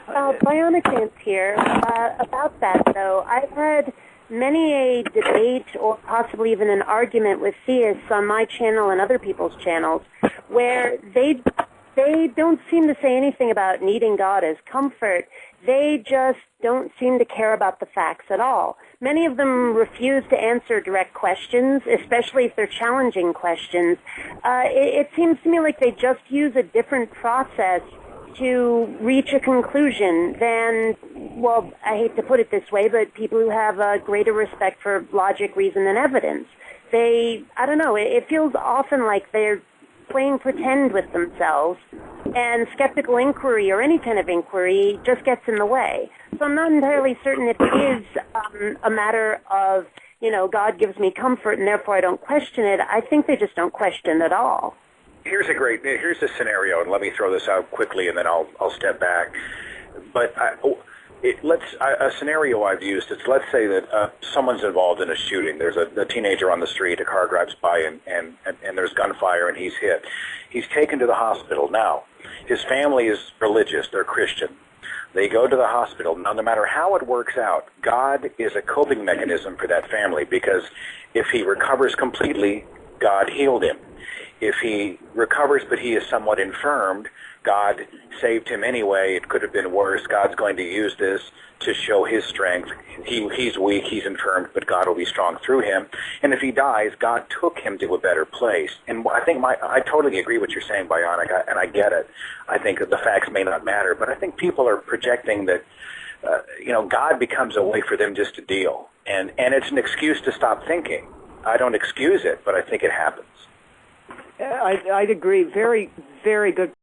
BionicDance here. About that, though, I've had many a debate or possibly even an argument with theists on my channel and other people's channels where they don't seem to say anything about needing God as comfort. They just don't seem to care about the facts at all. Many of them refuse to answer direct questions, especially if they're challenging questions. It seems to me like they just use a different process to reach a conclusion than, well, I hate to put it this way, but people who have a greater respect for logic, reason, and evidence. I don't know, it feels often like they're playing pretend with themselves, and skeptical inquiry or any kind of inquiry just gets in the way. So I'm not entirely certain if it is a matter of, God gives me comfort and therefore I don't question it. I think they just don't question at all. Here's a scenario, and let me throw this out quickly, and then I'll step back. But a scenario I've used is, let's say that someone's involved in a shooting. There's a teenager on the street, a car drives by, and there's gunfire, and he's hit. He's taken to the hospital. Now, his family is religious. They're Christian. They go to the hospital. Now, no matter how it works out, God is a coping mechanism for that family, because if he recovers completely, God healed him. If he recovers but he is somewhat infirmed, God saved him anyway. It could have been worse. God's going to use this to show his strength. He's weak, he's infirmed, but God will be strong through him. And if he dies, God took him to a better place. And I think I totally agree with what you're saying, Bionic, and I get it. I think that the facts may not matter, but I think people are projecting that, God becomes a way for them just to deal. And it's an excuse to stop thinking. I don't excuse it, but I think it happens. I'd agree. Very, very good